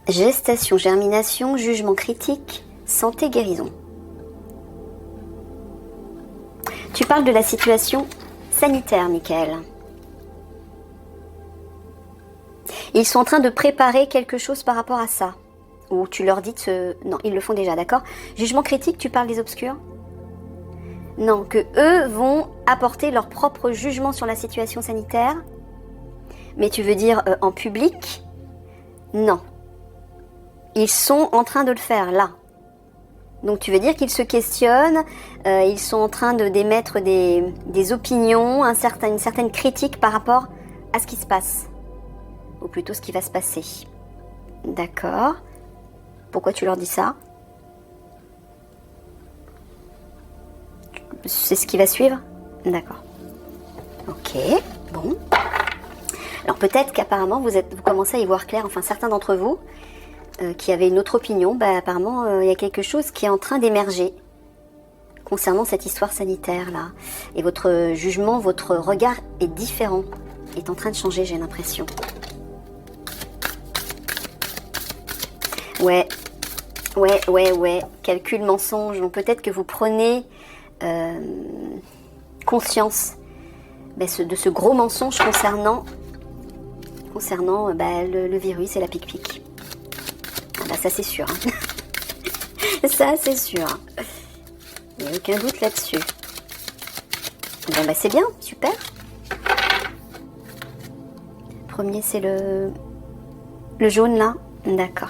Gestation, germination, jugement critique, santé, guérison. Tu parles de la situation sanitaire, Michael. Ils sont en train de préparer quelque chose par rapport à ça. Ou tu leur dis de se... Non, ils le font déjà, d'accord. Jugement critique, tu parles des obscurs? Non, que eux vont apporter leur propre jugement sur la situation sanitaire. Mais tu veux dire en public? Non. Ils sont en train de le faire, là. Donc tu veux dire qu'ils se questionnent, ils sont en train de d'émettre des opinions, une certaine critique par rapport à ce qui se passe. Ou plutôt ce qui va se passer. D'accord. Pourquoi tu leur dis ça? C'est ce qui va suivre? D'accord. Ok, bon. Alors peut-être qu'apparemment vous commencez à y voir clair, enfin certains d'entre vous qui avaient une autre opinion, apparemment il y a quelque chose qui est en train d'émerger concernant cette histoire sanitaire là. Et votre jugement, votre regard est différent, est en train de changer, j'ai l'impression. Ouais, calcul, mensonge. Donc peut-être que vous prenez conscience de ce gros mensonge concernant le virus et la pique-pique. Ça c'est sûr. Hein. Ça c'est sûr. Il n'y a aucun doute là-dessus. Bon c'est bien, super. Premier c'est le jaune là. D'accord.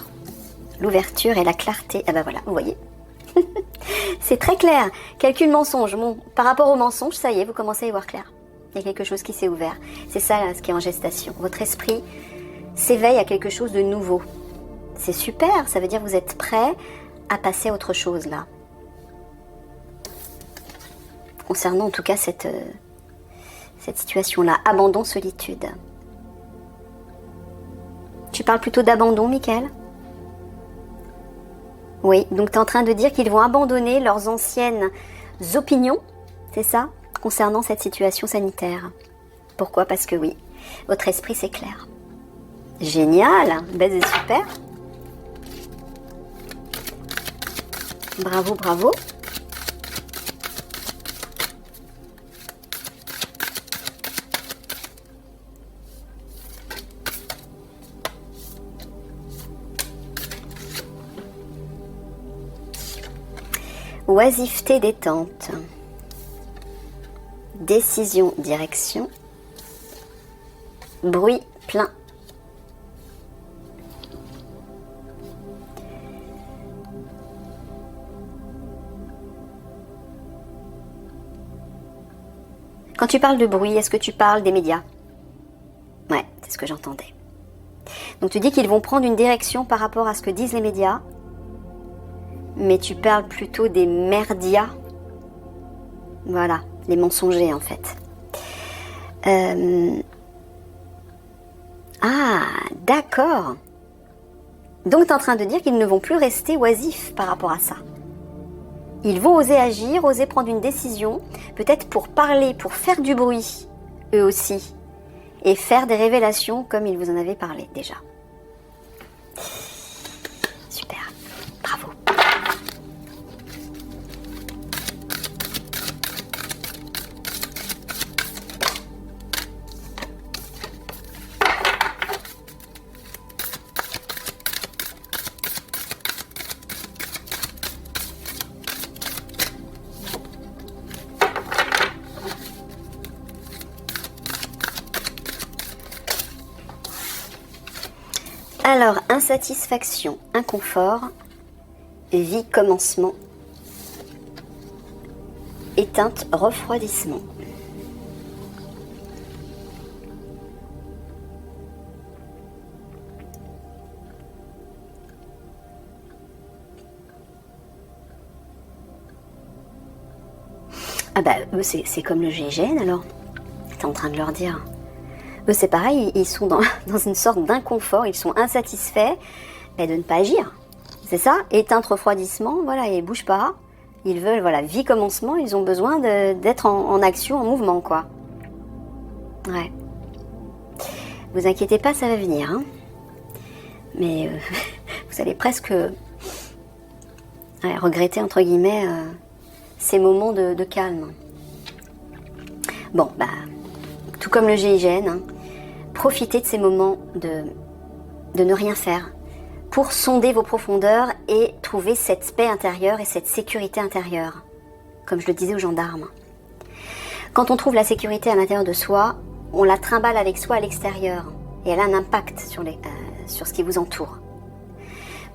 L'ouverture et la clarté. Ah voilà, vous voyez. C'est très clair. Calcul mensonge. Bon, par rapport au mensonge, ça y est, vous commencez à y voir clair. Il y a quelque chose qui s'est ouvert. C'est ça là, ce qui est en gestation. Votre esprit s'éveille à quelque chose de nouveau. C'est super, ça veut dire que vous êtes prêt à passer à autre chose là. Concernant en tout cas cette situation-là. Abandon, solitude. Tu parles plutôt d'abandon, Michael ? Oui, donc tu es en train de dire qu'ils vont abandonner leurs anciennes opinions, c'est ça, concernant cette situation sanitaire. Pourquoi? Parce que oui, votre esprit s'éclaire. Génial, c'est super. Bravo, bravo. Oisiveté, détente. Décision, direction. Bruit plein. Quand tu parles de bruit, est-ce que tu parles des médias? Ouais, c'est ce que j'entendais. Donc tu dis qu'ils vont prendre une direction par rapport à ce que disent les médias, mais tu parles plutôt des merdias. Voilà, les mensongers en fait. Ah, d'accord. Donc tu es en train de dire qu'ils ne vont plus rester oisifs par rapport à ça. Ils vont oser agir, oser prendre une décision, peut-être pour parler, pour faire du bruit, eux aussi, et faire des révélations comme ils vous en avaient parlé déjà. Super, bravo. Alors, insatisfaction, inconfort, vie, commencement, éteinte, refroidissement. Ah eux c'est comme le GIGN alors. T'es en train de leur dire... Eux, c'est pareil, ils sont dans une sorte d'inconfort, ils sont insatisfaits de ne pas agir. C'est ça, éteinte, refroidissement, voilà, ils ne bougent pas. Ils veulent, voilà, vie, commencement, ils ont besoin d'être en action, en mouvement, quoi. Ouais. Vous inquiétez pas, ça va venir, hein. Mais Vous allez presque regretter, entre guillemets, ces moments de calme. Bon, bah, tout comme le GIGN, hein, profitez de ces moments de ne rien faire pour sonder vos profondeurs et trouver cette paix intérieure et cette sécurité intérieure, comme je le disais aux gendarmes. Quand on trouve la sécurité à l'intérieur de soi, on la trimballe avec soi à l'extérieur et elle a un impact sur ce qui vous entoure.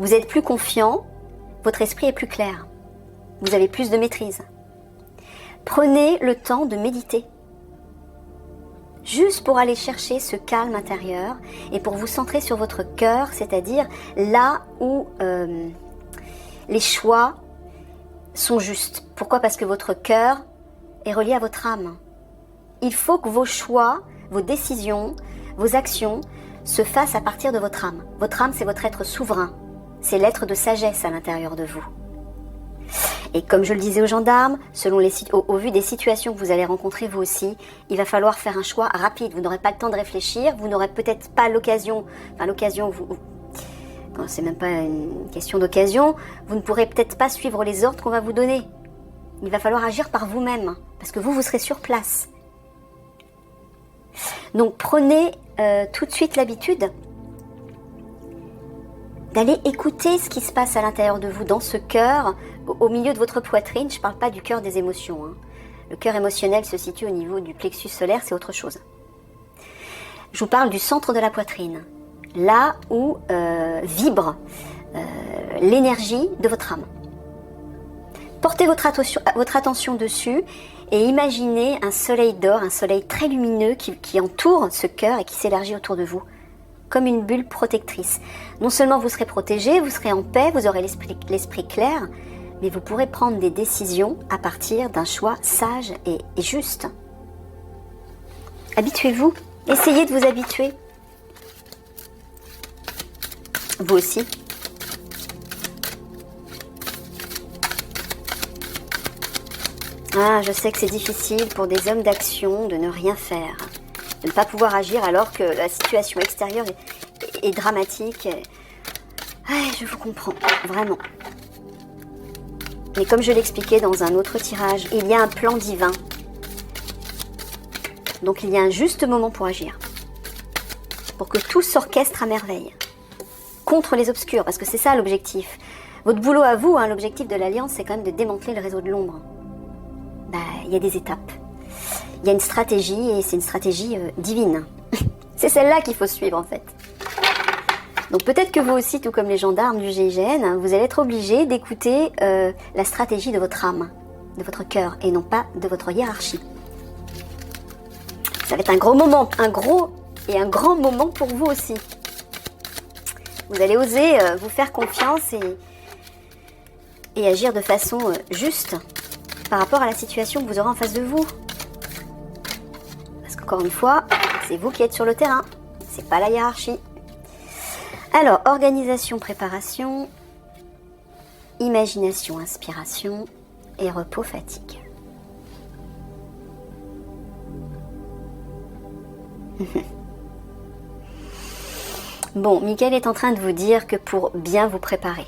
Vous êtes plus confiant, votre esprit est plus clair, vous avez plus de maîtrise. Prenez le temps de méditer, juste pour aller chercher ce calme intérieur et pour vous centrer sur votre cœur, c'est-à-dire là où les choix sont justes. Pourquoi ? Parce que votre cœur est relié à votre âme. Il faut que vos choix, vos décisions, vos actions se fassent à partir de votre âme. Votre âme, c'est votre être souverain. C'est l'être de sagesse à l'intérieur de vous. Et comme je le disais aux gendarmes, au vu des situations que vous allez rencontrer vous aussi, il va falloir faire un choix rapide. Vous n'aurez pas le temps de réfléchir, vous n'aurez peut-être pas l'occasion, c'est même pas une question d'occasion, vous ne pourrez peut-être pas suivre les ordres qu'on va vous donner. Il va falloir agir par vous-même, parce que vous serez sur place. Donc prenez tout de suite l'habitude d'aller écouter ce qui se passe à l'intérieur de vous, dans ce cœur, au milieu de votre poitrine. Je ne parle pas du cœur des émotions, hein. Le cœur émotionnel se situe au niveau du plexus solaire, c'est autre chose. Je vous parle du centre de la poitrine, là où vibre l'énergie de votre âme. Portez votre attention dessus et imaginez un soleil d'or, un soleil très lumineux qui entoure ce cœur et qui s'élargit autour de vous, comme une bulle protectrice. Non seulement vous serez protégé, vous serez en paix, vous aurez l'esprit clair, mais vous pourrez prendre des décisions à partir d'un choix sage et juste. Habituez-vous, essayez de vous habituer. Vous aussi. Ah, je sais que c'est difficile pour des hommes d'action de ne rien faire, de ne pas pouvoir agir alors que la situation extérieure est dramatique. Je vous comprends, vraiment. Mais comme je l'expliquais dans un autre tirage, il y a un plan divin. Donc il y a un juste moment pour agir. Pour que tout s'orchestre à merveille. Contre les obscurs, parce que c'est ça l'objectif. Votre boulot à vous, hein, l'objectif de l'Alliance, c'est quand même de démanteler le réseau de l'ombre. Il y a des étapes. Il y a une stratégie et c'est une stratégie divine. C'est celle-là qu'il faut suivre en fait. Donc peut-être que vous aussi, tout comme les gendarmes du GIGN, vous allez être obligé d'écouter la stratégie de votre âme, de votre cœur et non pas de votre hiérarchie. Ça va être un gros moment, un grand moment pour vous aussi. Vous allez oser vous faire confiance et agir de façon juste par rapport à la situation que vous aurez en face de vous. Parce qu'encore une fois, c'est vous qui êtes sur le terrain, c'est pas la hiérarchie. Alors, organisation, préparation, imagination, inspiration et repos, fatigue. Bon, Michael est en train de vous dire que pour bien vous préparer,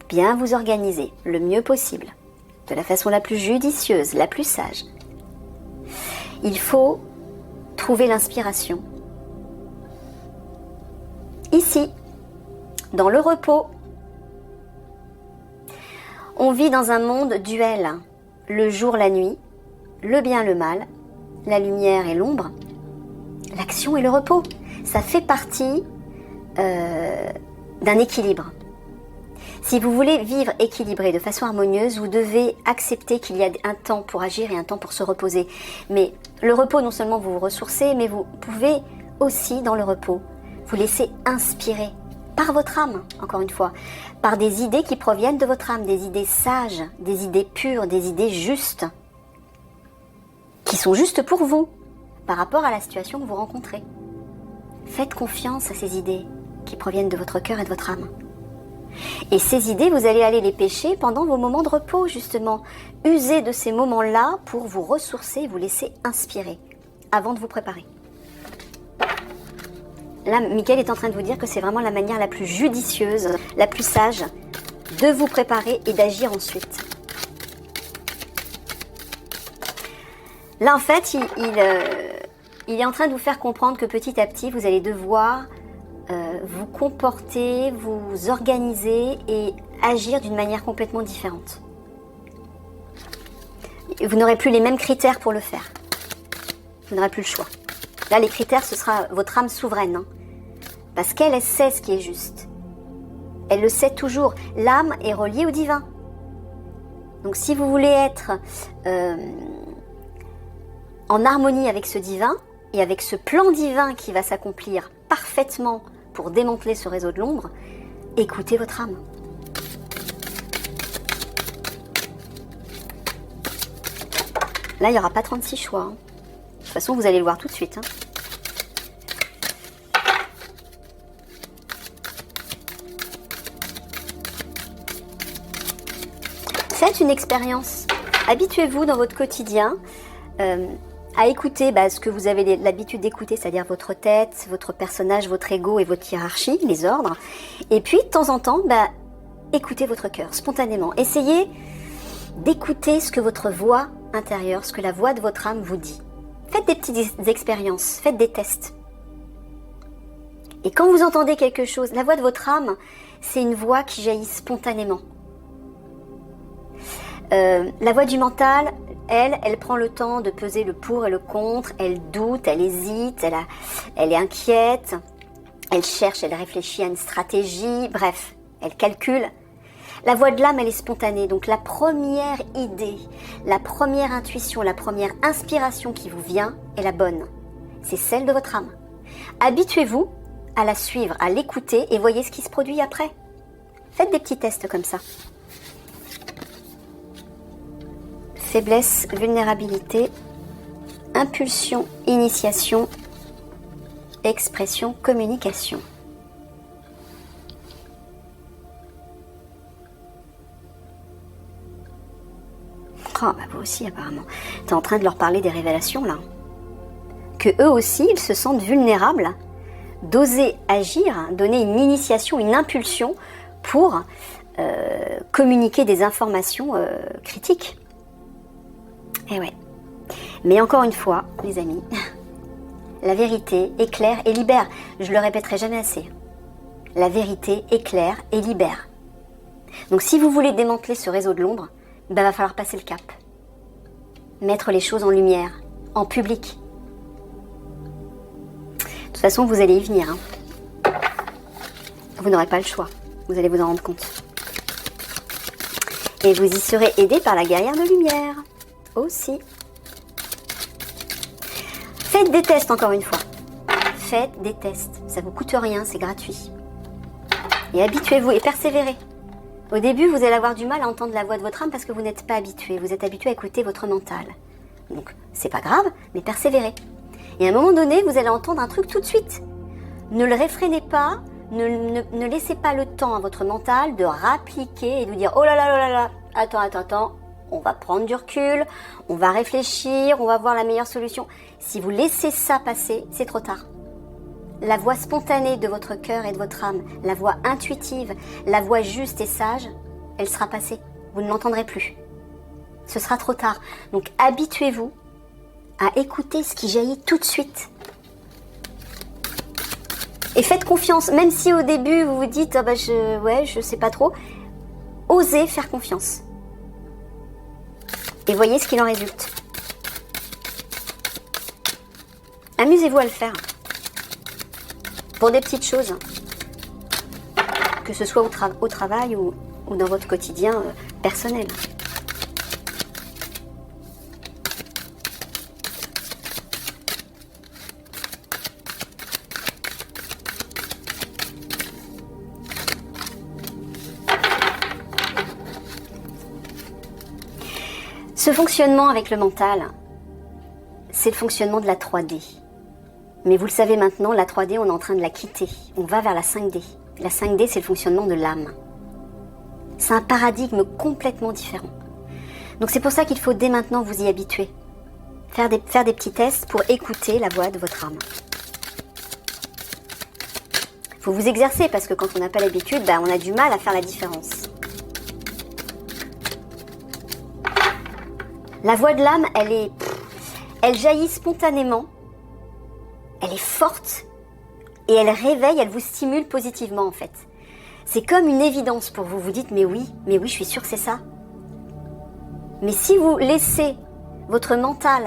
bien vous organiser le mieux possible, de la façon la plus judicieuse, la plus sage, il faut trouver l'inspiration. Ici, dans le repos, on vit dans un monde duel, le jour, la nuit, le bien, le mal, la lumière et l'ombre, l'action et le repos. Ça fait partie d'un équilibre. Si vous voulez vivre équilibré, de façon harmonieuse, vous devez accepter qu'il y a un temps pour agir et un temps pour se reposer. Mais le repos, non seulement vous vous ressourcez, mais vous pouvez aussi, dans le repos, vous laisser inspirer par votre âme, encore une fois, par des idées qui proviennent de votre âme, des idées sages, des idées pures, des idées justes, qui sont justes pour vous, par rapport à la situation que vous rencontrez. Faites confiance à ces idées qui proviennent de votre cœur et de votre âme. Et ces idées, vous allez aller les pêcher pendant vos moments de repos, justement. Usez de ces moments-là pour vous ressourcer et vous laisser inspirer, avant de vous préparer. Là, Michael est en train de vous dire que c'est vraiment la manière la plus judicieuse, la plus sage de vous préparer et d'agir ensuite. Là, en fait, il est en train de vous faire comprendre que petit à petit, vous allez devoir vous comporter, vous organiser et agir d'une manière complètement différente. Vous n'aurez plus les mêmes critères pour le faire. Vous n'aurez plus le choix. Là, les critères, ce sera votre âme souveraine. Hein, parce qu'elle sait ce qui est juste. Elle le sait toujours. L'âme est reliée au divin. Donc, si vous voulez être en harmonie avec ce divin et avec ce plan divin qui va s'accomplir parfaitement pour démanteler ce réseau de l'ombre, écoutez votre âme. Là, il n'y aura pas 36 choix. Hein. De toute façon, vous allez le voir tout de suite. Hein. Faites une expérience. Habituez-vous dans votre quotidien à écouter ce que vous avez l'habitude d'écouter, c'est-à-dire votre tête, votre personnage, votre ego et votre hiérarchie, les ordres. Et puis, de temps en temps, écoutez votre cœur, spontanément. Essayez d'écouter ce que votre voix intérieure, ce que la voix de votre âme vous dit. Faites des petites expériences, faites des tests. Et quand vous entendez quelque chose, la voix de votre âme, c'est une voix qui jaillit spontanément. La voix du mental, elle prend le temps de peser le pour et le contre, elle doute, elle hésite, elle est inquiète, elle cherche, elle réfléchit à une stratégie, bref, elle calcule. La voix de l'âme, elle est spontanée, donc la première idée, la première intuition, la première inspiration qui vous vient est la bonne. C'est celle de votre âme. Habituez-vous à la suivre, à l'écouter et voyez ce qui se produit après. Faites des petits tests comme ça. Faiblesse, vulnérabilité, impulsion, initiation, expression, communication. Oh, vous aussi apparemment. Tu es en train de leur parler des révélations là. Que eux aussi, ils se sentent vulnérables d'oser agir, donner une initiation, une impulsion pour communiquer des informations critiques. Eh ouais. Mais encore une fois, les amis, la vérité éclaire et libère. Je le répéterai jamais assez. La vérité éclaire et libère. Donc si vous voulez démanteler ce réseau de l'ombre, va falloir passer le cap. Mettre les choses en lumière, en public. De toute façon, vous allez y venir. Hein. Vous n'aurez pas le choix. Vous allez vous en rendre compte. Et vous y serez aidé par la guerrière de lumière. Aussi. Faites des tests encore une fois. Faites des tests. Ça vous coûte rien, c'est gratuit. Et habituez-vous et persévérez. Au début, vous allez avoir du mal à entendre la voix de votre âme parce que vous n'êtes pas habitué. Vous êtes habitué à écouter votre mental. Donc, c'est pas grave, mais persévérez. Et à un moment donné, vous allez entendre un truc tout de suite. Ne le réfrénez pas, ne laissez pas le temps à votre mental de rappliquer et de vous dire « Oh là là là là, attends, on va prendre du recul, on va réfléchir, on va voir la meilleure solution. » Si vous laissez ça passer, c'est trop tard. La voix spontanée de votre cœur et de votre âme, la voix intuitive, la voix juste et sage, elle sera passée. Vous ne l'entendrez plus. Ce sera trop tard. Donc habituez-vous à écouter ce qui jaillit tout de suite. Et faites confiance, même si au début vous vous dites « je sais pas trop », osez faire confiance. Et voyez ce qu'il en résulte. Amusez-vous à le faire. Pour des petites choses. Que ce soit au travail ou dans votre quotidien personnel. Ce fonctionnement avec le mental, c'est le fonctionnement de la 3D. Mais vous le savez maintenant, la 3D, on est en train de la quitter. On va vers la 5D. La 5D, c'est le fonctionnement de l'âme. C'est un paradigme complètement différent. Donc c'est pour ça qu'il faut dès maintenant vous y habituer. Faire des petits tests pour écouter la voix de votre âme. faut vous exercer parce que quand on n'a pas l'habitude, ben, on a du mal à faire la différence. La voix de l'âme, elle jaillit spontanément, elle est forte et elle réveille, elle vous stimule positivement en fait. C'est comme une évidence pour vous. Vous dites mais oui, je suis sûre que c'est ça. Mais si vous laissez votre mental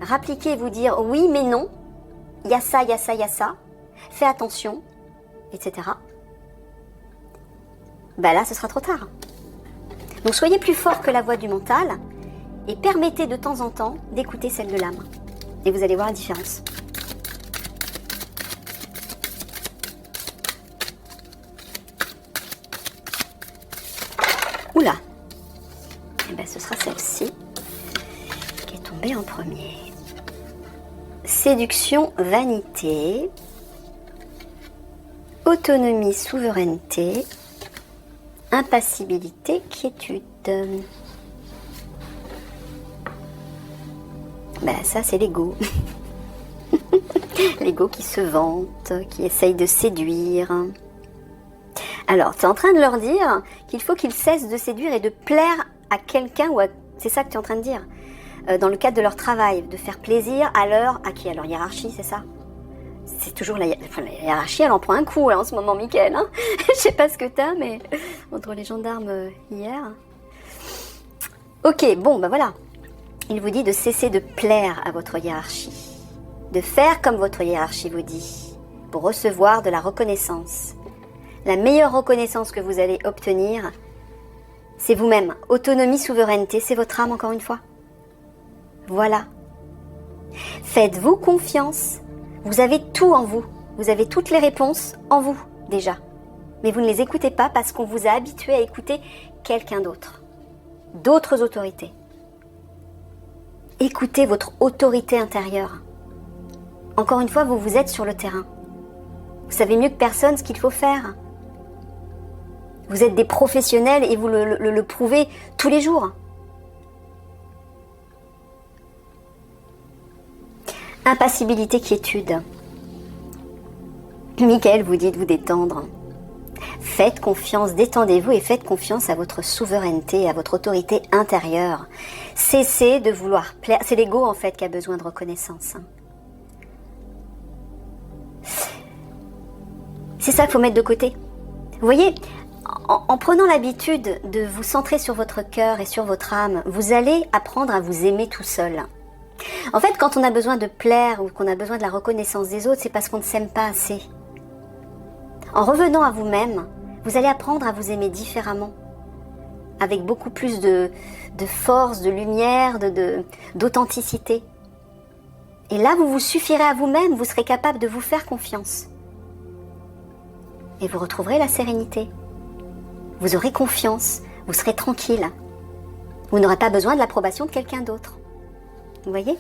rappliquer, vous dire oui mais non, il y a ça, il y a ça, il y a ça, fais attention, etc. Ben là, ce sera trop tard. Donc soyez plus fort que la voix du mental et permettez de temps en temps d'écouter celle de l'âme. Et vous allez voir la différence. Oula! Et bien ce sera celle-ci qui est tombée en premier. Séduction, vanité, autonomie, souveraineté, impassibilité, quiétude. Ben ça c'est l'ego. L'ego qui se vante, qui essaye de séduire. Alors, tu es en train de leur dire qu'il faut qu'ils cessent de séduire et de plaire à quelqu'un ou à... C'est ça que tu es en train de dire. Dans le cadre de leur travail, de faire plaisir à leur hiérarchie, c'est ça? C'est toujours la hiérarchie, elle en prend un coup là, en ce moment, Mickaël. Hein. Je sais pas ce que t'as, mais entre les gendarmes hier. Ok, bon, ben voilà. Il vous dit de cesser de plaire à votre hiérarchie, de faire comme votre hiérarchie vous dit, pour recevoir de la reconnaissance. La meilleure reconnaissance que vous allez obtenir, c'est vous-même. Autonomie, souveraineté, c'est votre âme encore une fois. Voilà. Faites-vous confiance. Vous avez tout en vous. Vous avez toutes les réponses en vous, déjà. Mais vous ne les écoutez pas parce qu'on vous a habitué à écouter quelqu'un d'autre. D'autres autorités. Écoutez votre autorité intérieure. Encore une fois, vous êtes sur le terrain. Vous savez mieux que personne ce qu'il faut faire. Vous êtes des professionnels et vous le prouvez tous les jours. Impassibilité, quiétude. Mickaël vous dit de vous détendre. Faites confiance, détendez-vous et faites confiance à votre souveraineté, à votre autorité intérieure. Cessez de vouloir plaire. C'est l'ego en fait qui a besoin de reconnaissance. C'est ça qu'il faut mettre de côté. Vous voyez, en prenant l'habitude de vous centrer sur votre cœur et sur votre âme, vous allez apprendre à vous aimer tout seul. En fait, quand on a besoin de plaire ou qu'on a besoin de la reconnaissance des autres, c'est parce qu'on ne s'aime pas assez. En revenant à vous-même, vous allez apprendre à vous aimer différemment, avec beaucoup plus de force, de lumière, d'authenticité. Et là, vous vous suffirez à vous-même, vous serez capable de vous faire confiance. Et vous retrouverez la sérénité. Vous aurez confiance, vous serez tranquille. Vous n'aurez pas besoin de l'approbation de quelqu'un d'autre. Vous voyez?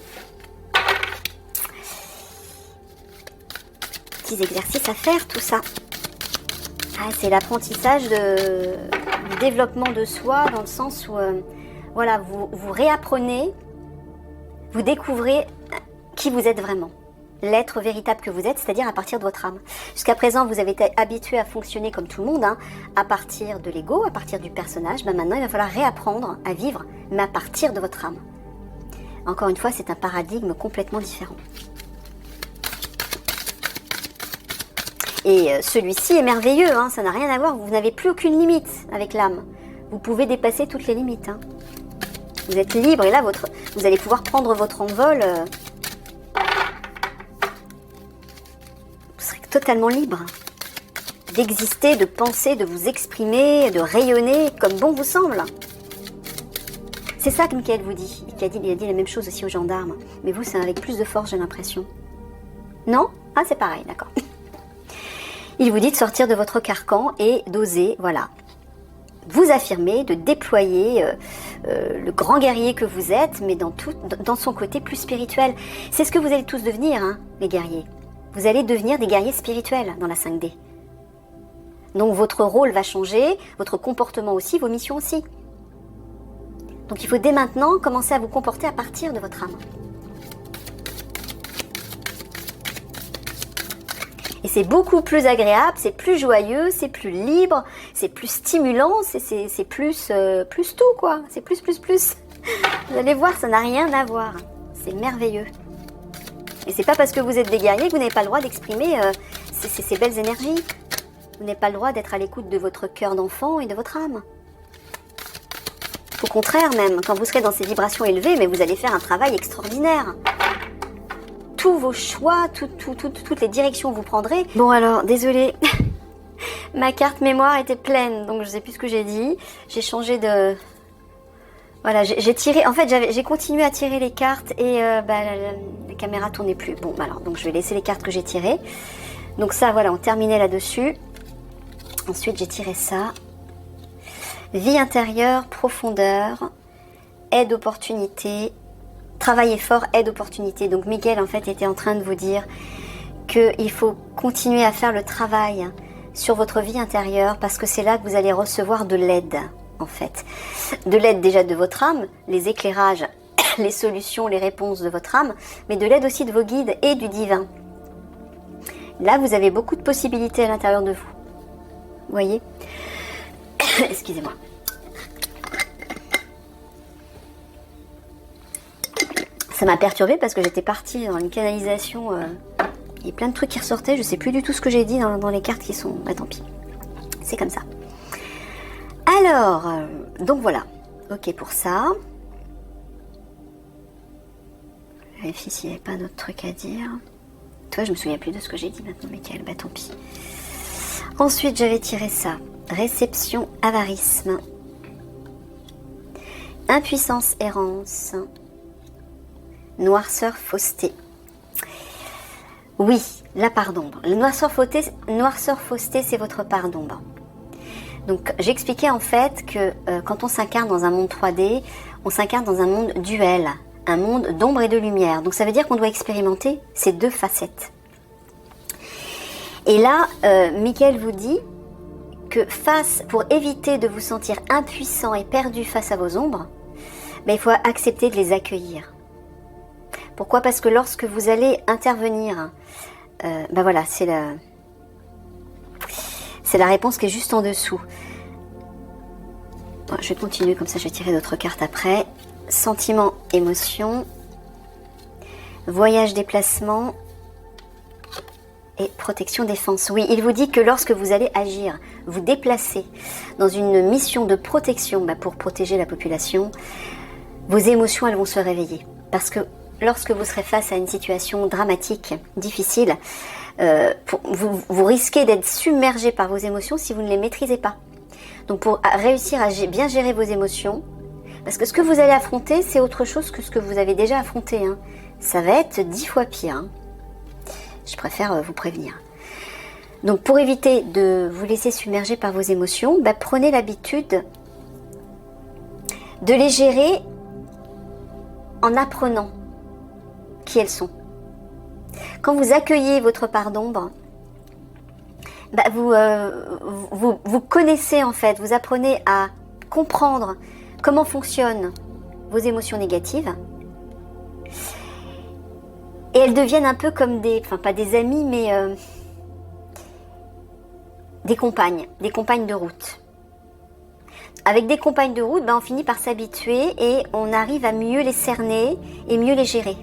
Petits exercices à faire, tout ça. Ah, c'est l'apprentissage du développement de soi, dans le sens où voilà, vous réapprenez, vous découvrez qui vous êtes vraiment. L'être véritable que vous êtes, c'est-à-dire à partir de votre âme. Jusqu'à présent, vous avez été habitué à fonctionner comme tout le monde, hein, à partir de l'ego, à partir du personnage. Ben maintenant, il va falloir réapprendre à vivre, mais à partir de votre âme. Encore une fois, c'est un paradigme complètement différent. Et celui-ci est merveilleux, hein, ça n'a rien à voir, vous n'avez plus aucune limite avec l'âme. Vous pouvez dépasser toutes les limites. Hein. Vous êtes libre et là, vous allez pouvoir prendre votre envol. Vous serez totalement libre d'exister, de penser, de vous exprimer, de rayonner comme bon vous semble. C'est ça que Mickaël vous dit. Il a dit la même chose aussi aux gendarmes. Mais vous, c'est avec plus de force, j'ai l'impression. Non? Ah, c'est pareil, d'accord. Il vous dit de sortir de votre carcan et d'oser, voilà, vous affirmer, de déployer le grand guerrier que vous êtes, mais dans son côté plus spirituel. C'est ce que vous allez tous devenir, hein, les guerriers. Vous allez devenir des guerriers spirituels dans la 5D. Donc votre rôle va changer, votre comportement aussi, vos missions aussi. Donc il faut dès maintenant commencer à vous comporter à partir de votre âme. Et c'est beaucoup plus agréable, c'est plus joyeux, c'est plus libre, c'est plus stimulant, c'est plus, plus tout quoi. C'est plus. Vous allez voir, ça n'a rien à voir. C'est merveilleux. Et c'est pas parce que vous êtes des guerriers que vous n'avez pas le droit d'exprimer ces belles énergies. Vous n'avez pas le droit d'être à l'écoute de votre cœur d'enfant et de votre âme. Au contraire même, quand vous serez dans ces vibrations élevées, mais vous allez faire un travail extraordinaire. Tous vos choix, toutes les directions que vous prendrez. Bon alors, désolée, ma carte mémoire était pleine, donc je sais plus ce que j'ai dit. J'ai changé de... Voilà, j'ai tiré... En fait, j'ai continué à tirer les cartes et la caméra tournait plus. Bon, alors, donc je vais laisser les cartes que j'ai tirées. Donc ça, voilà, on terminait là-dessus. Ensuite, j'ai tiré ça. Vie intérieure, profondeur, aide, opportunité... Travail effort, aide, opportunité. Donc Miguel en fait était en train de vous dire qu'il faut continuer à faire le travail sur votre vie intérieure parce que c'est là que vous allez recevoir de l'aide en fait. De l'aide déjà de votre âme, les éclairages, les solutions, les réponses de votre âme, mais de l'aide aussi de vos guides et du divin. Là vous avez beaucoup de possibilités à l'intérieur de vous. Vous voyez? Excusez-moi. Ça m'a perturbée parce que j'étais partie dans une canalisation. Il y a plein de trucs qui ressortaient. Je sais plus du tout ce que j'ai dit dans les cartes qui sont... Bah tant pis. C'est comme ça. Alors, donc voilà. Ok pour ça. Je vérifie s'il n'y avait pas d'autres trucs à dire. Toi, je me souviens plus de ce que j'ai dit maintenant, Michael. Bah tant pis. Ensuite, j'avais tiré ça. Réception, avarisme. Impuissance, errance. Noirceur, fausseté. Oui, la part d'ombre. Le noirceur, fausseté, c'est votre part d'ombre. Donc, j'expliquais en fait que quand on s'incarne dans un monde 3D, on s'incarne dans un monde duel, un monde d'ombre et de lumière. Donc, ça veut dire qu'on doit expérimenter ces deux facettes. Et là, Michael vous dit que pour éviter de vous sentir impuissant et perdu face à vos ombres, il faut accepter de les accueillir. Pourquoi? Parce que lorsque vous allez intervenir, voilà, c'est la réponse qui est juste en dessous. Bon, je vais continuer, comme ça je vais tirer d'autres cartes après. Sentiment, émotion, voyage, déplacement et protection, défense. Oui, il vous dit que lorsque vous allez agir, vous déplacer dans une mission de protection pour protéger la population, vos émotions, elles vont se réveiller. Parce que lorsque vous serez face à une situation dramatique, difficile, vous risquez d'être submergé par vos émotions si vous ne les maîtrisez pas. Donc pour réussir à bien gérer vos émotions, parce que ce que vous allez affronter, c'est autre chose que ce que vous avez déjà affronté. Hein. Ça va être 10 fois pire. Hein. Je préfère vous prévenir. Donc pour éviter de vous laisser submerger par vos émotions, prenez l'habitude de les gérer en apprenant qui elles sont. Quand vous accueillez votre part d'ombre, vous connaissez en fait, vous apprenez à comprendre comment fonctionnent vos émotions négatives. Et elles deviennent un peu comme pas des amis, mais des compagnes de route. Avec des compagnes de route, on finit par s'habituer et on arrive à mieux les cerner et mieux les gérer.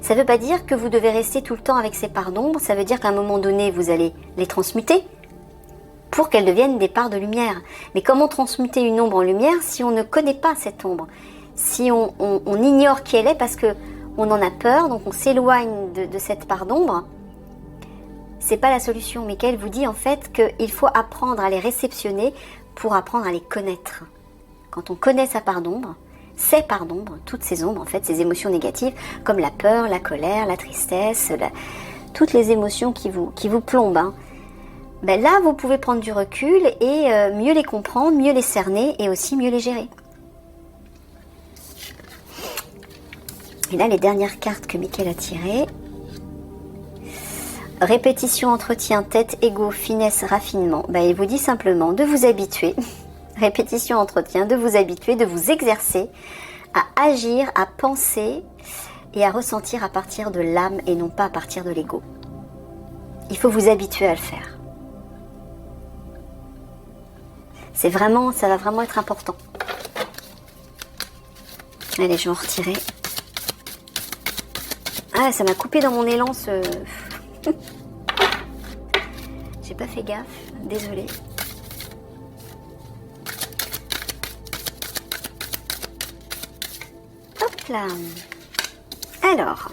Ça ne veut pas dire que vous devez rester tout le temps avec ces parts d'ombre, ça veut dire qu'à un moment donné, vous allez les transmuter pour qu'elles deviennent des parts de lumière. Mais comment transmuter une ombre en lumière si on ne connaît pas cette ombre? Si on ignore qui elle est parce qu'on en a peur, donc on s'éloigne de cette part d'ombre, c'est pas la solution. Michael vous dit en fait qu'il faut apprendre à les réceptionner pour apprendre à les connaître. Quand on connaît sa part d'ombre, ces parts d'ombre, toutes ces ombres, en fait, ces émotions négatives, comme la peur, la colère, la tristesse, toutes les émotions qui vous plombent, hein. Là, vous pouvez prendre du recul et mieux les comprendre, mieux les cerner et aussi mieux les gérer. Et là, les dernières cartes que Michael a tirées. Répétition, entretien, tête, ego, finesse, raffinement. Il vous dit simplement de vous habituer. Répétition, entretien, de vous habituer, de vous exercer à agir, à penser et à ressentir à partir de l'âme et non pas à partir de l'ego. Il faut vous habituer à le faire. Ça va vraiment être important. Allez, je vais en retirer. Ah, ça m'a coupé dans mon élan ce... J'ai pas fait gaffe, désolée. Hop là. Alors,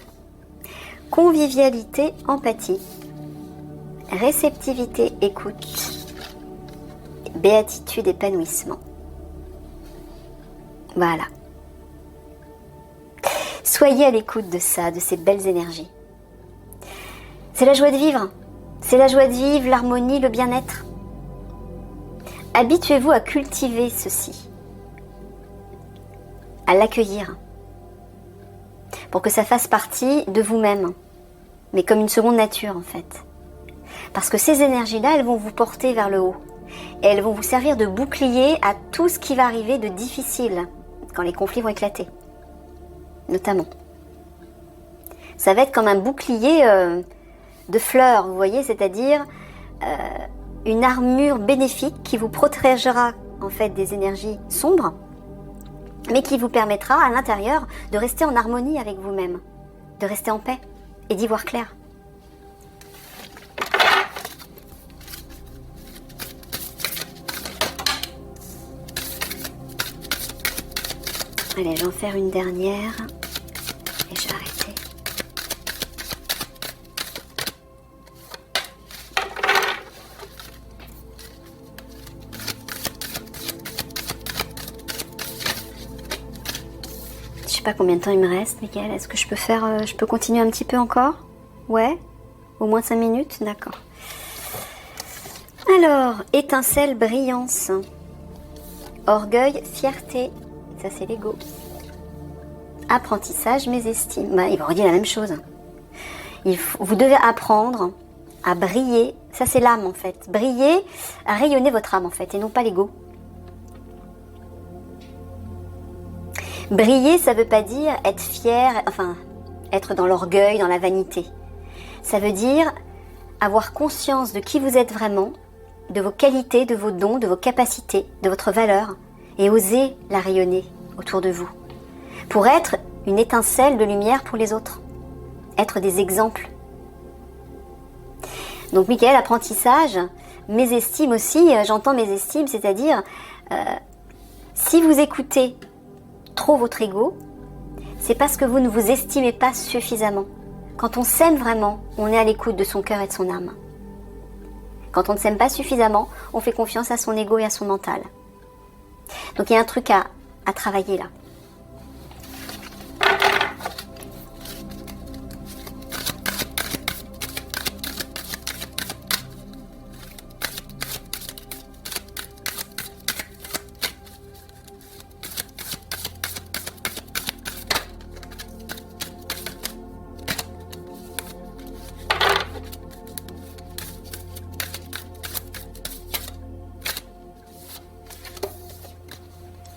convivialité, empathie, réceptivité, écoute, béatitude, épanouissement. Voilà. Soyez à l'écoute de ça, de ces belles énergies. C'est la joie de vivre. C'est la joie de vivre, l'harmonie, le bien-être. Habituez-vous à cultiver ceci, à l'accueillir, pour que ça fasse partie de vous-même, mais comme une seconde nature en fait. Parce que ces énergies-là, elles vont vous porter vers le haut. Et elles vont vous servir de bouclier à tout ce qui va arriver de difficile quand les conflits vont éclater. Notamment. Ça va être comme un bouclier de fleurs, vous voyez, c'est-à-dire une armure bénéfique qui vous protégera en fait des énergies sombres, mais qui vous permettra à l'intérieur de rester en harmonie avec vous-même, de rester en paix et d'y voir clair. Allez, je vais en faire une dernière et je vais arrêter. Je sais pas combien de temps il me reste, Mickaël. Est-ce que je peux continuer un petit peu encore? Ouais? Au moins 5 minutes? D'accord. Alors, étincelle, brillance. Orgueil, fierté. Ça, c'est l'ego. Apprentissage, mésestime. Il va redire la même chose. Vous devez apprendre à briller. Ça, c'est l'âme, en fait. Briller, à rayonner votre âme, en fait, et non pas l'ego. Briller, ça ne veut pas dire être fier, enfin, être dans l'orgueil, dans la vanité. Ça veut dire avoir conscience de qui vous êtes vraiment, de vos qualités, de vos dons, de vos capacités, de votre valeur, et oser la rayonner autour de vous. Pour être une étincelle de lumière pour les autres. Être des exemples. Donc, Mickaël, apprentissage, mésestime aussi, j'entends mésestime, c'est-à-dire, si vous écoutez trop votre ego, c'est parce que vous ne vous estimez pas suffisamment. Quand on s'aime vraiment, on est à l'écoute de son cœur et de son âme. Quand on ne s'aime pas suffisamment, on fait confiance à son ego et à son mental. Donc il y a un truc à travailler là.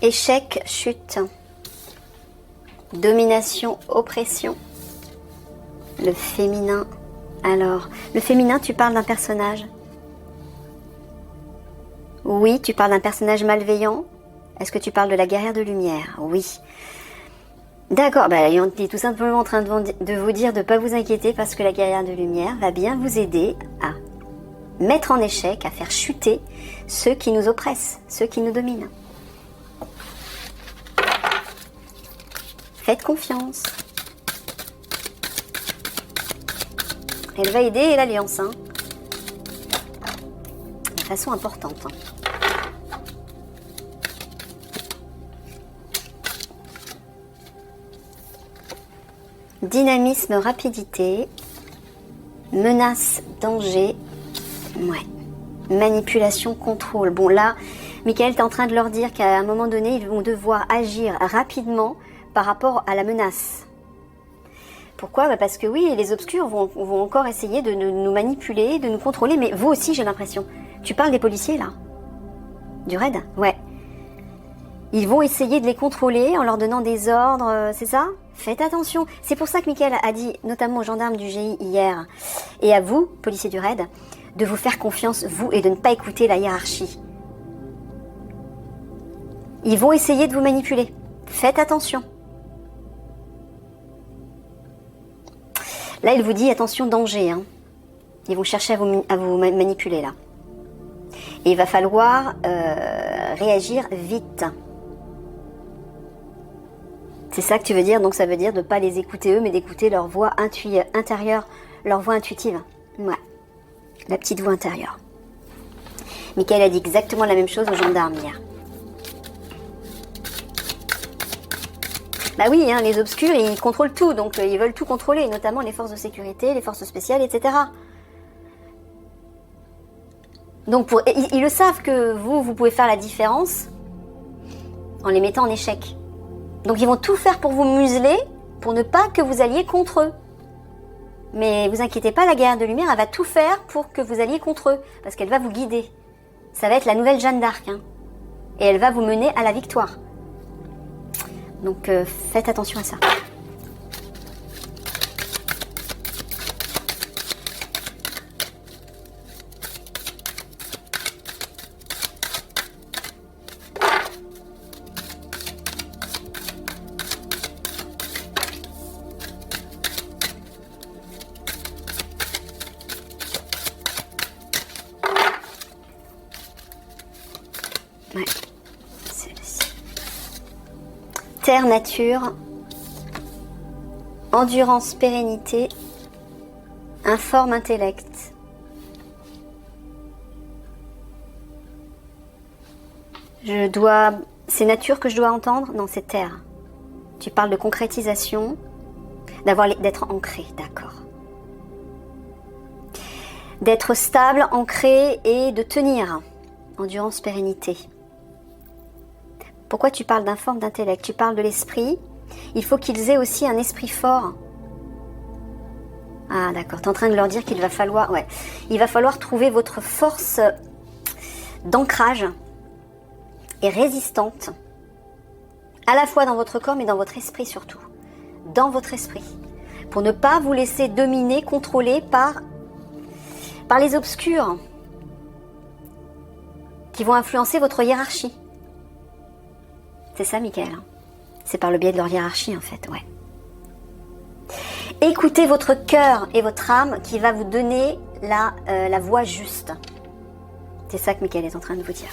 Échec, chute, domination, oppression, le féminin. Alors, le féminin, tu parles d'un personnage? Oui, tu parles d'un personnage malveillant. Est-ce que tu parles de la guerrière de lumière? Oui. D'accord, on est tout simplement en train de vous dire de ne pas vous inquiéter parce que la guerrière de lumière va bien vous aider à mettre en échec, à faire chuter ceux qui nous oppressent, ceux qui nous dominent. Faites confiance. Elle va aider l'Alliance, hein, de façon importante. Dynamisme, rapidité, menace, danger, ouais. Manipulation, contrôle. Bon là, Mickaël est en train de leur dire qu'à un moment donné, ils vont devoir agir rapidement par rapport à la menace. Pourquoi? Parce que oui, les obscurs vont encore essayer de nous manipuler, de nous contrôler, mais vous aussi j'ai l'impression. Tu parles des policiers là? Du raid? Ouais. Ils vont essayer de les contrôler en leur donnant des ordres, c'est ça? Faites attention. C'est pour ça que Mickaël a dit, notamment aux gendarmes du GI hier, et à vous, policiers du RAID, de vous faire confiance, vous, et de ne pas écouter la hiérarchie. Ils vont essayer de vous manipuler. Faites attention. Là, il vous dit, attention, danger. Hein. Ils vont chercher à vous manipuler, là. Et il va falloir réagir vite. C'est ça que tu veux dire, donc ça veut dire de ne pas les écouter eux, mais d'écouter leur voix intérieure, leur voix intuitive. Ouais, la petite voix intérieure. Mickaël a dit exactement la même chose aux gendarmes hier. Bah oui, hein, les obscurs, ils contrôlent tout, donc ils veulent tout contrôler, notamment les forces de sécurité, les forces spéciales, etc. Donc ils le savent que vous pouvez faire la différence en les mettant en échec. Donc ils vont tout faire pour vous museler, pour ne pas que vous alliez contre eux. Mais vous inquiétez pas, la guerrière de lumière, elle va tout faire pour que vous alliez contre eux, parce qu'elle va vous guider. Ça va être la nouvelle Jeanne d'Arc, hein. Et elle va vous mener à la victoire. Donc faites attention à ça. Ouais, celle-ci. Terre, nature, endurance, pérennité, informe, intellect. C'est nature que je dois entendre? Non, c'est terre. Tu parles de concrétisation, d'être ancré, d'accord. D'être stable, ancré et de tenir. Endurance, pérennité. Pourquoi tu parles d'informe, d'intellect? Tu parles de l'esprit. Il faut qu'ils aient aussi un esprit fort. Ah d'accord, tu es en train de leur dire qu'il va falloir... Ouais, il va falloir trouver votre force d'ancrage et résistante. À la fois dans votre corps, mais dans votre esprit surtout. Dans votre esprit. Pour ne pas vous laisser dominer, contrôler par les obscurs qui vont influencer votre hiérarchie. C'est ça, Mickaël. C'est par le biais de leur hiérarchie, en fait, ouais. Écoutez votre cœur et votre âme qui va vous donner la voie juste. C'est ça que Mickaël est en train de vous dire.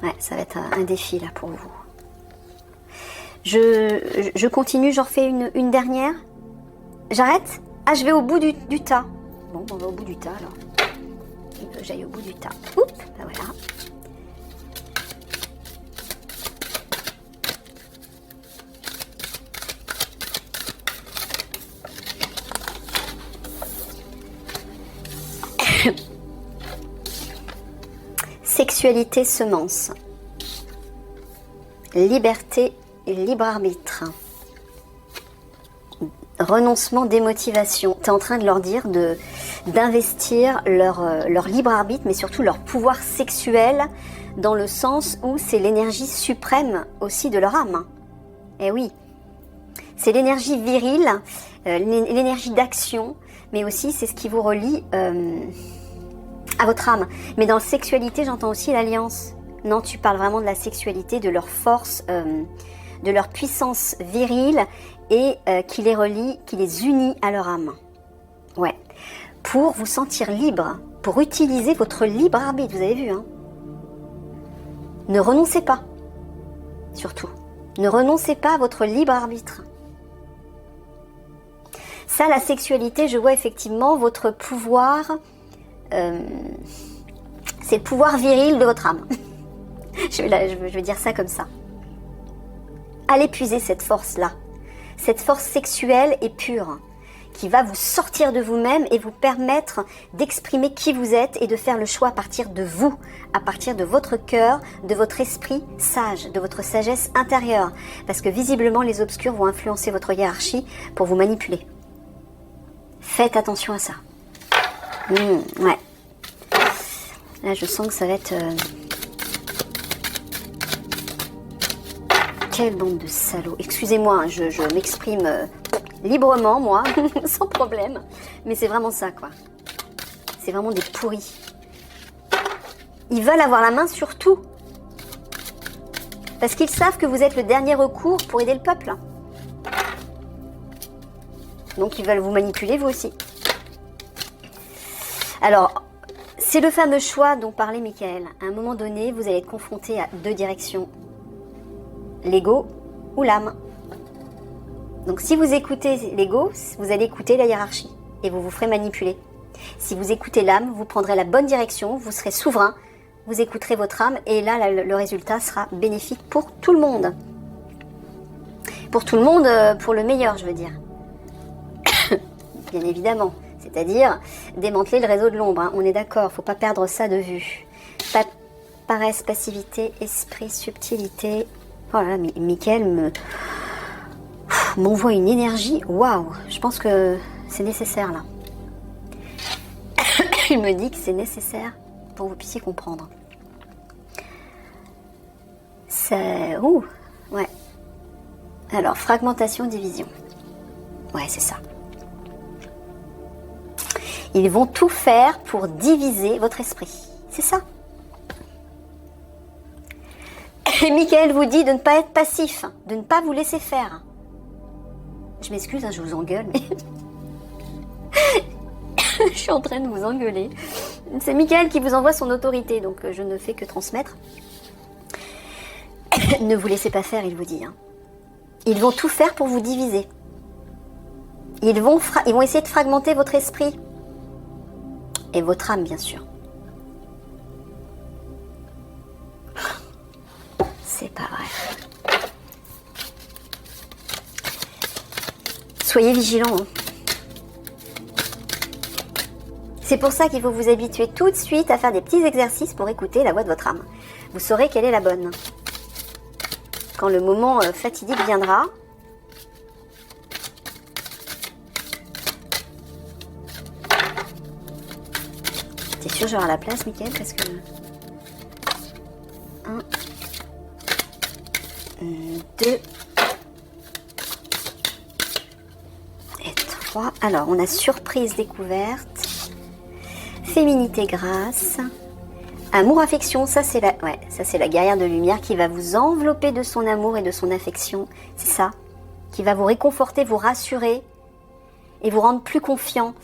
Ouais, ça va être un défi, là, pour vous. Je continue, j'en refais une dernière. J'arrête? Ah, je vais au bout du tas. Bon, on va au bout du tas, alors. Il veut que j'aille au bout du tas. Oups, ben voilà. Sexualité, semence. Liberté et libre arbitre. Renoncement, démotivation. Tu es en train de leur dire d'investir leur libre arbitre, mais surtout leur pouvoir sexuel, dans le sens où c'est l'énergie suprême aussi de leur âme. Eh oui, c'est l'énergie virile, l'énergie d'action, mais aussi c'est ce qui vous relie à votre âme. Mais dans la sexualité, j'entends aussi l'alliance. Non, tu parles vraiment de la sexualité, de leur force, de leur puissance virile et qui les relie, qui les unit à leur âme. Ouais. Pour vous sentir libre, pour utiliser votre libre arbitre, vous avez vu, hein. Ne renoncez pas, surtout. Ne renoncez pas à votre libre arbitre. Ça, la sexualité, je vois effectivement votre pouvoir, c'est le pouvoir viril de votre âme. je vais dire ça comme ça. Allez puiser cette force-là, cette force sexuelle et pure, qui va vous sortir de vous-même et vous permettre d'exprimer qui vous êtes et de faire le choix à partir de vous, à partir de votre cœur, de votre esprit sage, de votre sagesse intérieure. Parce que visiblement, les obscurs vont influencer votre hiérarchie pour vous manipuler. Faites attention à ça. Ouais. Là, je sens que ça va être... Quelle bande de salauds. Excusez-moi, hein, je m'exprime librement, moi, sans problème. Mais c'est vraiment ça, quoi. C'est vraiment des pourris. Ils veulent avoir la main sur tout. Parce qu'ils savent que vous êtes le dernier recours pour aider le peuple. Donc ils veulent vous manipuler, vous aussi. Alors, c'est le fameux choix dont parlait Michael. À un moment donné, vous allez être confronté à deux directions. L'ego ou l'âme. Donc si vous écoutez l'ego, vous allez écouter la hiérarchie. Et vous vous ferez manipuler. Si vous écoutez l'âme, vous prendrez la bonne direction, vous serez souverain, vous écouterez votre âme, et là, le résultat sera bénéfique pour tout le monde. Pour tout le monde, pour le meilleur, je veux dire. Bien évidemment. C'est-à-dire démanteler le réseau de l'ombre. Hein. On est d'accord, faut pas perdre ça de vue. Paresse, passivité, esprit, subtilité. Oh là là, mais Michael m'envoie une énergie. Waouh, je pense que c'est nécessaire là. Il me dit que c'est nécessaire pour que vous puissiez comprendre. C'est... Ouh, ouais. Alors, fragmentation, division. Ouais, c'est ça. Ils vont tout faire pour diviser votre esprit. C'est ça. Et Michael vous dit de ne pas être passif, de ne pas vous laisser faire. Je m'excuse, hein, je vous engueule, mais... je suis en train de vous engueuler. C'est Michael qui vous envoie son autorité, donc je ne fais que transmettre. Ne vous laissez pas faire, il vous dit. Hein. Ils vont tout faire pour vous diviser. Ils vont essayer de fragmenter votre esprit. Et votre âme, bien sûr. C'est pas vrai. Soyez vigilants. Hein. C'est pour ça qu'il faut vous habituer tout de suite à faire des petits exercices pour écouter la voix de votre âme. Vous saurez quelle est la bonne. Quand le moment fatidique viendra, t'es sûr j'aurai la place, Michael, parce que... 1, 2 et 3. Alors, on a surprise, découverte, féminité, grâce, amour, affection. Ça, c'est la guerrière de lumière qui va vous envelopper de son amour et de son affection. C'est ça. Qui va vous réconforter, vous rassurer et vous rendre plus confiant.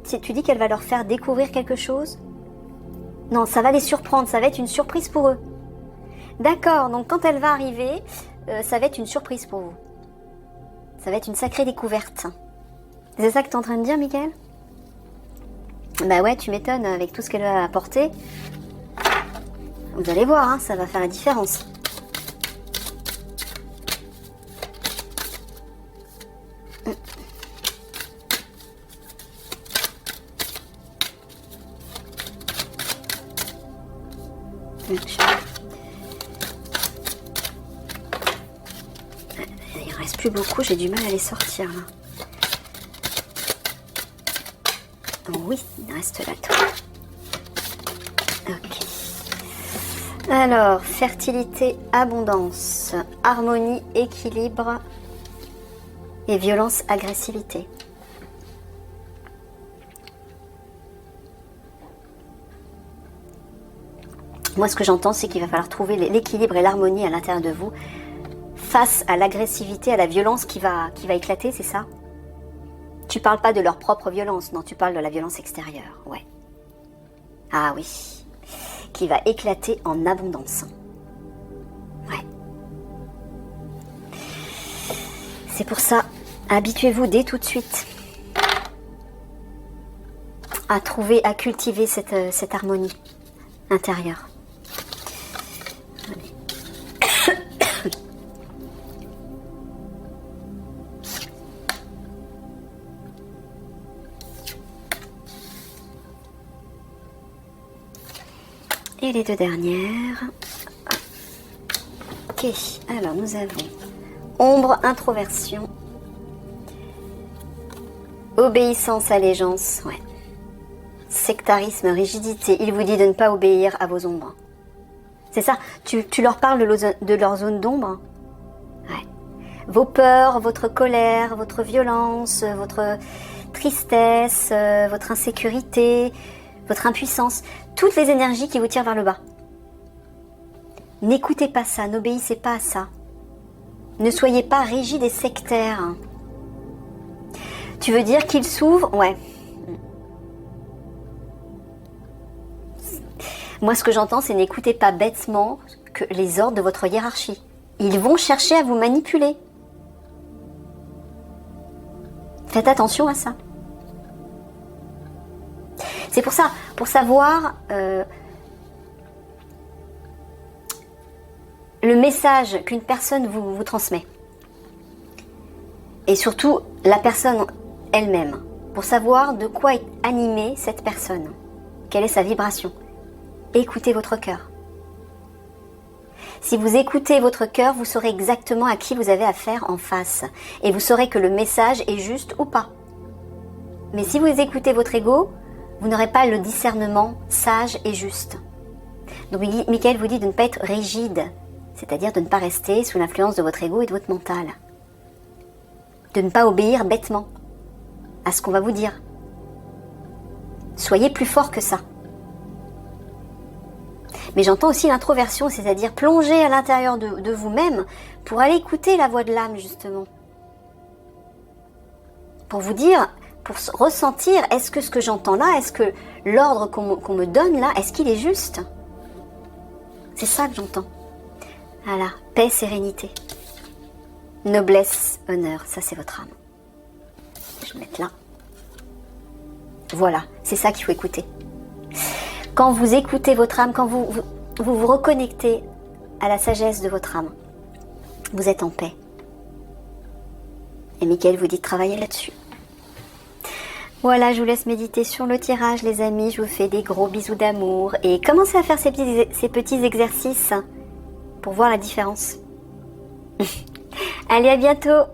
Tu dis qu'elle va leur faire découvrir quelque chose? Non, ça va les surprendre, ça va être une surprise pour eux. D'accord, donc quand elle va arriver, ça va être une surprise pour vous. Ça va être une sacrée découverte. C'est ça que tu es en train de dire, Michael? Bah ouais, tu m'étonnes, avec tout ce qu'elle va apporter. Vous allez voir, hein, ça va faire la différence. Il reste plus beaucoup, j'ai du mal à les sortir là. Oh oui, il reste là tout. Ok. Alors, fertilité, abondance, harmonie, équilibre et violence, agressivité. Moi, ce que j'entends, c'est qu'il va falloir trouver l'équilibre et l'harmonie à l'intérieur de vous face à l'agressivité, à la violence qui va éclater, c'est ça? Tu parles pas de leur propre violence, non, tu parles de la violence extérieure, ouais. Ah oui, qui va éclater en abondance. Ouais. C'est pour ça, habituez-vous dès tout de suite à trouver, à cultiver cette harmonie intérieure. Et les deux dernières. Ok, alors nous avons ombre, introversion, obéissance, allégeance, ouais. Sectarisme, rigidité. Il vous dit de ne pas obéir à vos ombres. C'est ça, tu leur parles de leur zone d'ombre. Ouais. Vos peurs, votre colère, votre violence, votre tristesse, votre insécurité, votre impuissance, toutes les énergies qui vous tirent vers le bas. N'écoutez pas ça, n'obéissez pas à ça. Ne soyez pas rigide et sectaire. Tu veux dire qu'il s'ouvre? Ouais. Moi, ce que j'entends, c'est n'écoutez pas bêtement que les ordres de votre hiérarchie. Ils vont chercher à vous manipuler. Faites attention à ça. C'est pour ça, pour savoir le message qu'une personne vous transmet. Et surtout, la personne elle-même. Pour savoir de quoi est animée cette personne. Quelle est sa vibration. Écoutez votre cœur. Si vous écoutez votre cœur, vous saurez exactement à qui vous avez affaire en face. Et vous saurez que le message est juste ou pas. Mais si vous écoutez votre ego, vous n'aurez pas le discernement sage et juste. Donc Michael vous dit de ne pas être rigide, c'est-à-dire de ne pas rester sous l'influence de votre ego et de votre mental. De ne pas obéir bêtement à ce qu'on va vous dire. Soyez plus fort que ça. Mais j'entends aussi l'introversion, c'est-à-dire plonger à l'intérieur de vous-même pour aller écouter la voix de l'âme, justement. Pour vous dire, pour ressentir, est-ce que ce que j'entends là, est-ce que l'ordre qu'on me donne là, est-ce qu'il est juste? C'est ça que j'entends. Voilà, paix, sérénité. Noblesse, honneur, ça c'est votre âme. Je vais mettre là. Voilà, c'est ça qu'il faut écouter. Quand vous écoutez votre âme, quand vous reconnectez à la sagesse de votre âme, vous êtes en paix. Et Michael vous dit de travailler là-dessus. Voilà, je vous laisse méditer sur le tirage, les amis. Je vous fais des gros bisous d'amour. Et commencez à faire ces petits exercices pour voir la différence. Allez, à bientôt!